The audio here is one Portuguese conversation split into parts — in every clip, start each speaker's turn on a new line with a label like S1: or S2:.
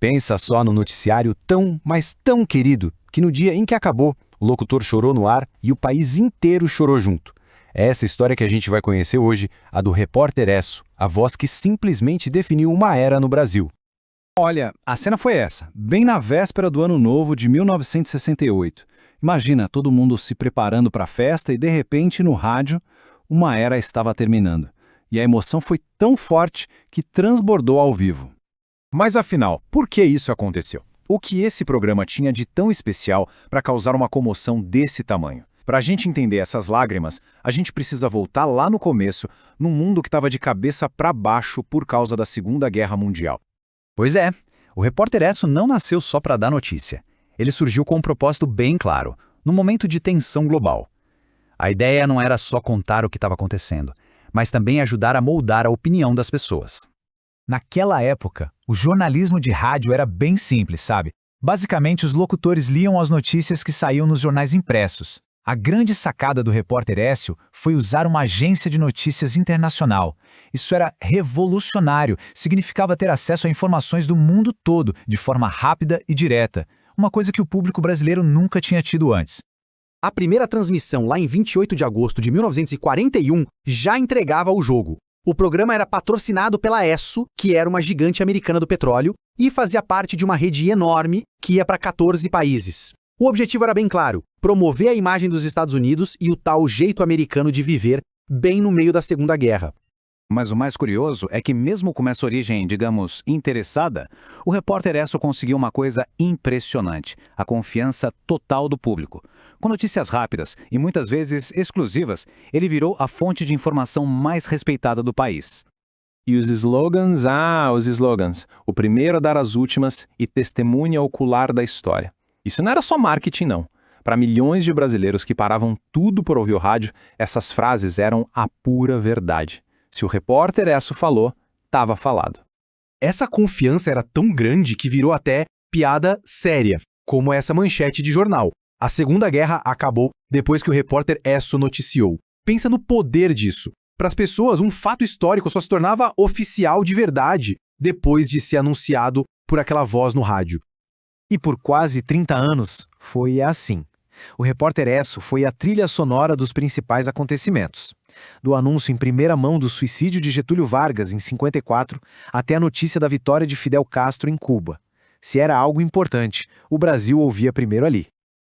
S1: Pensa só no noticiário tão, mas tão querido, que no dia em que acabou, o locutor chorou no ar e o país inteiro chorou junto. É essa história que a gente vai conhecer hoje, a do Repórter Esso, a voz que simplesmente definiu uma era no Brasil.
S2: Olha, a cena foi essa, bem na véspera do Ano Novo de 1968. Imagina, todo mundo se preparando para a festa e, de repente, no rádio, uma era estava terminando. E a emoção foi tão forte que transbordou ao vivo.
S3: Mas afinal, por que isso aconteceu? O que esse programa tinha de tão especial para causar uma comoção desse tamanho? Para a gente entender essas lágrimas, a gente precisa voltar lá no começo, num mundo que estava de cabeça para baixo por causa da Segunda Guerra Mundial.
S4: Pois é, o Repórter Esso não nasceu só para dar notícia. Ele surgiu com um propósito bem claro, num momento de tensão global. A ideia não era só contar o que estava acontecendo, mas também ajudar a moldar a opinião das pessoas. Naquela época, o jornalismo de rádio era bem simples, sabe? Basicamente, os locutores liam as notícias que saíam nos jornais impressos. A grande sacada do Repórter Esso foi usar uma agência de notícias internacional. Isso era revolucionário, significava ter acesso a informações do mundo todo, de forma rápida e direta, uma coisa que o público brasileiro nunca tinha tido antes.
S5: A primeira transmissão, lá em 28 de agosto de 1941, já entregava o jogo. O programa era patrocinado pela Esso, que era uma gigante americana do petróleo, e fazia parte de uma rede enorme que ia para 14 países. O objetivo era bem claro, promover a imagem dos Estados Unidos e o tal jeito americano de viver bem no meio da Segunda Guerra.
S3: Mas o mais curioso é que mesmo com essa origem, digamos, interessada, o Repórter Esso conseguiu uma coisa impressionante, a confiança total do público. Com notícias rápidas e muitas vezes exclusivas, ele virou a fonte de informação mais respeitada do país.
S6: E os slogans? Os slogans. O primeiro a dar as últimas e testemunha ocular da história. Isso não era só marketing, não. Para milhões de brasileiros que paravam tudo por ouvir o rádio, essas frases eram a pura verdade. Se o Repórter Esso falou, estava falado.
S5: Essa confiança era tão grande que virou até piada séria, como essa manchete de jornal. A Segunda Guerra acabou depois que o Repórter Esso noticiou. Pensa no poder disso. Para as pessoas, um fato histórico só se tornava oficial de verdade depois de ser anunciado por aquela voz no rádio.
S7: E por quase 30 anos foi assim. O Repórter Esso foi a trilha sonora dos principais acontecimentos. Do anúncio em primeira mão do suicídio de Getúlio Vargas, em 54, até a notícia da vitória de Fidel Castro em Cuba. Se era algo importante, o Brasil ouvia primeiro ali.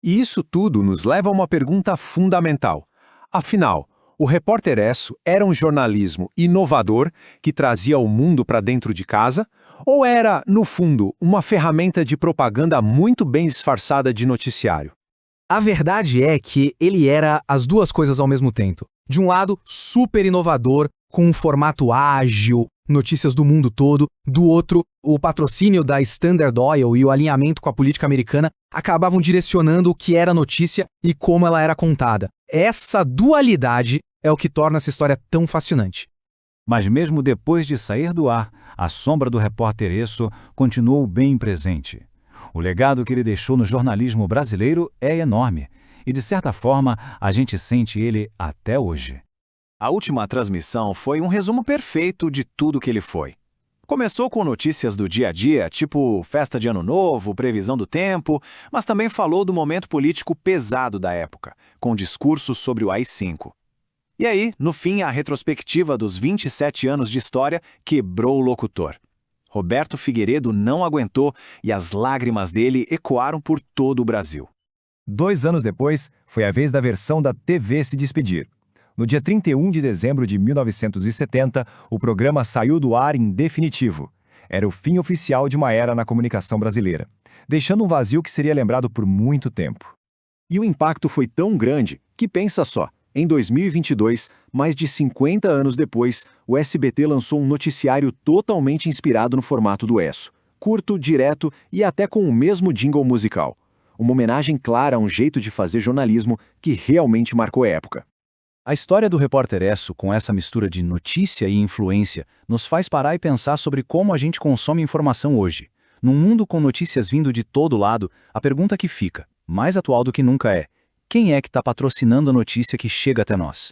S6: E isso tudo nos leva a uma pergunta fundamental. Afinal, o Repórter Esso era um jornalismo inovador que trazia o mundo para dentro de casa? Ou era, no fundo, uma ferramenta de propaganda muito bem disfarçada de noticiário?
S5: A verdade é que ele era as duas coisas ao mesmo tempo. De um lado, super inovador, com um formato ágil, notícias do mundo todo. Do outro, o patrocínio da Standard Oil e o alinhamento com a política americana acabavam direcionando o que era notícia e como ela era contada. Essa dualidade é o que torna essa história tão fascinante.
S3: Mas mesmo depois de sair do ar, a sombra do Repórter Esso continuou bem presente. O legado que ele deixou no jornalismo brasileiro é enorme e, de certa forma, a gente sente ele até hoje.
S1: A última transmissão foi um resumo perfeito de tudo que ele foi. Começou com notícias do dia a dia, tipo festa de Ano Novo, previsão do tempo, mas também falou do momento político pesado da época, com discursos sobre o AI-5. E aí, no fim, a retrospectiva dos 27 anos de história quebrou o locutor. Roberto Figueiredo não aguentou e as lágrimas dele ecoaram por todo o Brasil.
S8: 2 anos depois, foi a vez da versão da TV se despedir. No dia 31 de dezembro de 1970, o programa saiu do ar em definitivo. Era o fim oficial de uma era na comunicação brasileira, deixando um vazio que seria lembrado por muito tempo.
S3: E o impacto foi tão grande que, pensa só, em 2022, mais de 50 anos depois, o SBT lançou um noticiário totalmente inspirado no formato do Esso. Curto, direto e até com o mesmo jingle musical. Uma homenagem clara a um jeito de fazer jornalismo que realmente marcou a época.
S2: A história do Repórter Esso, com essa mistura de notícia e influência, nos faz parar e pensar sobre como a gente consome informação hoje. Num mundo com notícias vindo de todo lado, a pergunta que fica, mais atual do que nunca é: quem é que está patrocinando a notícia que chega até nós?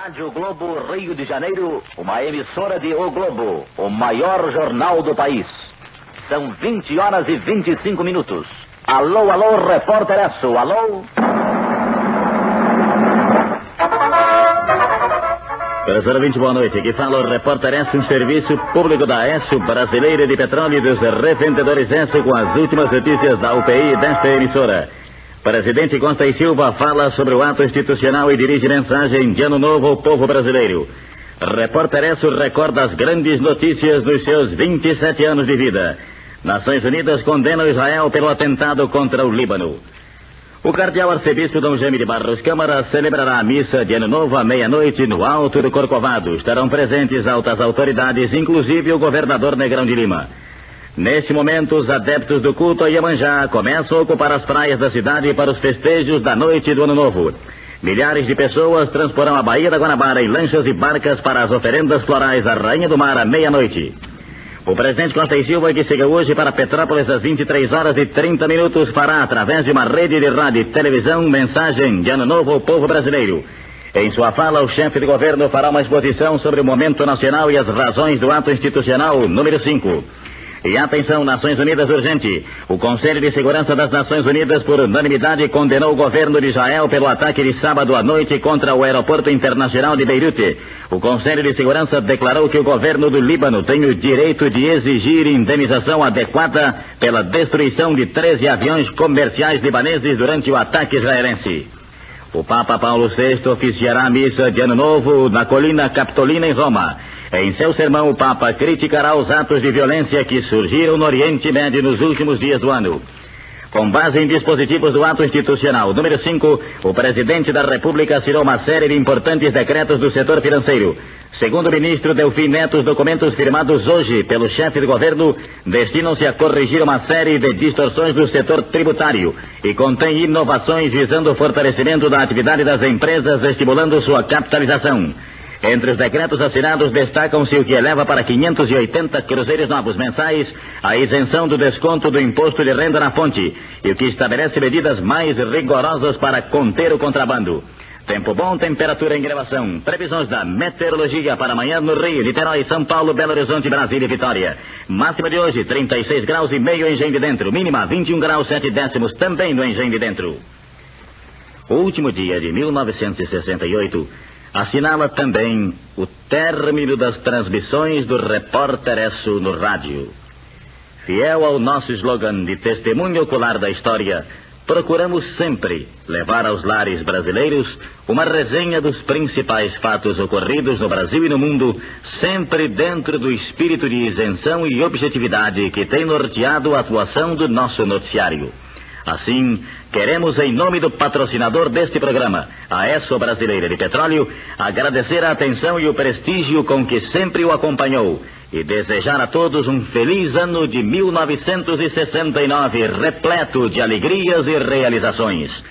S9: Rádio Globo, Rio de Janeiro, uma emissora de O Globo, o maior jornal do país. São 20 horas e 25 minutos. Alô, alô, repórter Esso, alô? Professor 20, boa noite. Aqui fala o repórter Esso, um serviço público da Esso, Brasileira de Petróleo e dos Revendedores Esso, com as últimas notícias da UPI desta emissora. Presidente Costa e Silva fala sobre o ato institucional e dirige mensagem de Ano Novo ao povo brasileiro. Repórter Esso recorda as grandes notícias dos seus 27 anos de vida. Nações Unidas condenam Israel pelo atentado contra o Líbano. O cardeal arcebispo Dom Jaime de Barros Câmara celebrará a missa de Ano Novo à meia-noite no Alto do Corcovado. Estarão presentes altas autoridades, inclusive o governador Negrão de Lima. Neste momento, os adeptos do culto a Iemanjá começam a ocupar as praias da cidade para os festejos da noite do Ano Novo. Milhares de pessoas transporão a Baía da Guanabara em lanchas e barcas para as oferendas florais à Rainha do Mar à meia-noite. O presidente Costa e Silva, que chega hoje para Petrópolis às 23 horas e 30 minutos, fará, através de uma rede de rádio e televisão, mensagem de Ano Novo ao povo brasileiro. Em sua fala, o chefe de governo fará uma exposição sobre o momento nacional e as razões do ato institucional número 5. E atenção, Nações Unidas urgente. O Conselho de Segurança das Nações Unidas, por unanimidade, condenou o governo de Israel pelo ataque de sábado à noite contra o aeroporto internacional de Beirute. O Conselho de Segurança declarou que o governo do Líbano tem o direito de exigir indenização adequada pela destruição de 13 aviões comerciais libaneses durante o ataque israelense. O Papa Paulo VI oficiará a missa de Ano Novo na Colina Capitolina, em Roma. Em seu sermão, o Papa criticará os atos de violência que surgiram no Oriente Médio nos últimos dias do ano. Com base em dispositivos do ato institucional número 5, o presidente da República assinou uma série de importantes decretos do setor financeiro. Segundo o ministro Delfim Neto, os documentos firmados hoje pelo chefe de governo destinam-se a corrigir uma série de distorções do setor tributário e contém inovações visando o fortalecimento da atividade das empresas, estimulando sua capitalização. Entre os decretos assinados destacam-se o que eleva para 580 cruzeiros novos mensais a isenção do desconto do imposto de renda na fonte e o que estabelece medidas mais rigorosas para conter o contrabando. Tempo bom, temperatura em elevação. Previsões da meteorologia para amanhã no Rio, Niterói, São Paulo, Belo Horizonte, Brasília e Vitória. Máxima de hoje, 36 graus e meio em Engenho de Dentro. Mínima, 21 graus 7 décimos também no Engenho de Dentro. O último dia de 1968... assinala também o término das transmissões do Repórter Esso no rádio. Fiel ao nosso slogan de testemunho ocular da história, procuramos sempre levar aos lares brasileiros uma resenha dos principais fatos ocorridos no Brasil e no mundo, sempre dentro do espírito de isenção e objetividade que tem norteado a atuação do nosso noticiário. Assim, queremos, em nome do patrocinador deste programa, a Esso Brasileira de Petróleo, agradecer a atenção e o prestígio com que sempre o acompanhou e desejar a todos um feliz ano de 1969, repleto de alegrias e realizações.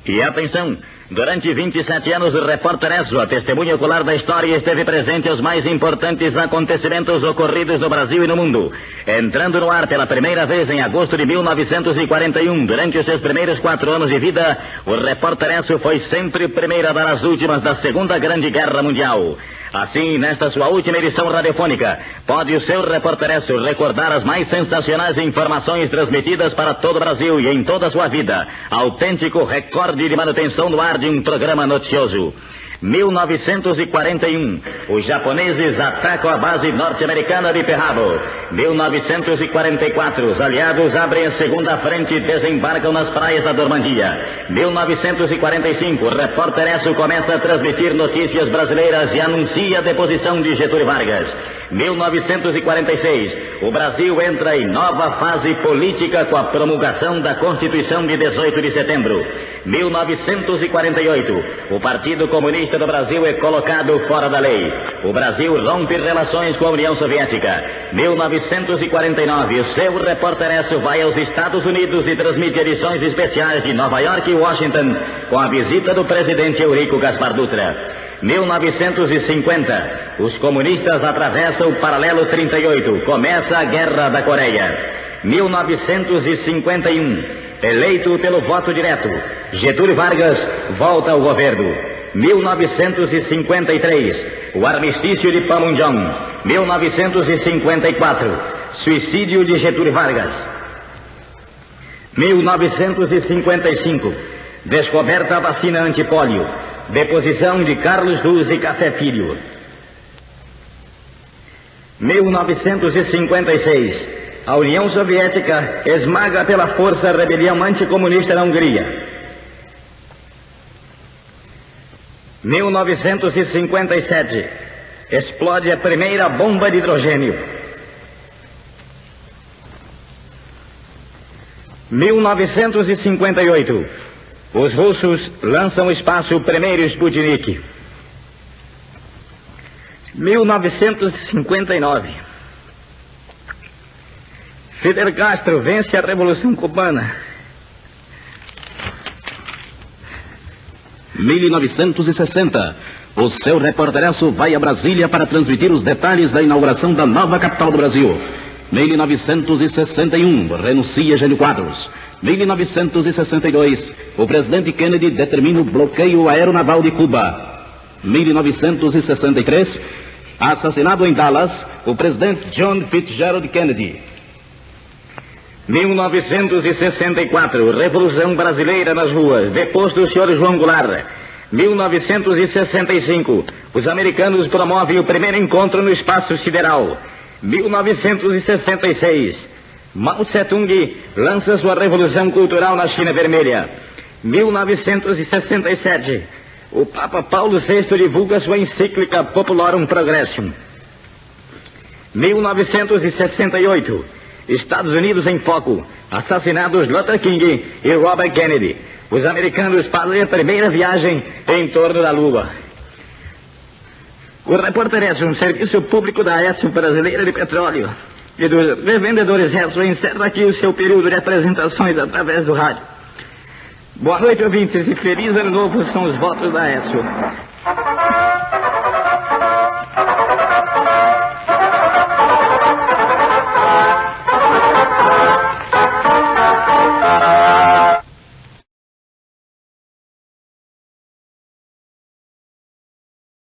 S9: E atenção! Durante 27 anos, o repórter Esso, a testemunha ocular da história, esteve presente aos mais importantes acontecimentos ocorridos no Brasil e no mundo. Entrando no ar pela primeira vez em agosto de 1941, durante os seus primeiros 4 anos de vida, o repórter Esso foi sempre o primeiro a dar as últimas da Segunda Grande Guerra Mundial. Assim, nesta sua última edição radiofônica, pode o seu repórter Esso recordar as mais sensacionais informações transmitidas para todo o Brasil e em toda a sua vida. Autêntico recorde de manutenção no ar de um programa noticioso. 1941, os japoneses atacam a base norte-americana de Pearl Harbor. 1944, os aliados abrem a segunda frente e desembarcam nas praias da Normandia. 1945, o repórter Esso começa a transmitir notícias brasileiras e anuncia a deposição de Getúlio Vargas. 1946, o Brasil entra em nova fase política com a promulgação da Constituição de 18 de setembro. 1948, o Partido Comunista do Brasil é colocado fora da lei. O Brasil rompe relações com a União Soviética. 1949, o seu repórter Esso vai aos Estados Unidos e transmite edições especiais de Nova York e Washington com a visita do presidente Eurico Gaspar Dutra. 1950, os comunistas atravessam o paralelo 38, começa a Guerra da Coreia. 1951, eleito pelo voto direto. Getúlio Vargas volta ao governo. 1953, o armistício de Panmunjom. 1954, suicídio de Getúlio Vargas. 1955, descoberta a vacina antipólio. Deposição de Carlos Luz e Café Filho. 1956, a União Soviética esmaga pela força a rebelião anticomunista na Hungria. 1957, explode a primeira bomba de hidrogênio. 1958, os russos lançam ao espaço o primeiro Sputnik. 1959, Fidel Castro vence a Revolução Cubana.
S10: 1960, o seu repórter vai a Brasília para transmitir os detalhes da inauguração da nova capital do Brasil. 1961, renuncia Jânio Quadros. 1962, o presidente Kennedy determina o bloqueio aeronaval de Cuba. 1963, assassinado em Dallas, o presidente John Fitzgerald Kennedy.
S9: 1964, Revolução Brasileira nas ruas, deposto o Sr. João Goulart. 1965, os americanos promovem o primeiro encontro no espaço sideral. 1966, Mao Tse-tung lança sua Revolução Cultural na China Vermelha. 1967, o Papa Paulo VI divulga sua encíclica Populorum Progressum. 1968, Estados Unidos em foco, assassinados Luther King e Robert Kennedy. Os americanos fazem a primeira viagem em torno da Lua. O Repórter Esso, um serviço público da Esso Brasileira de Petróleo e dos revendedores Esso, encerra aqui o seu período de apresentações através do rádio. Boa noite, ouvintes, e feliz ano novo são os votos da Esso.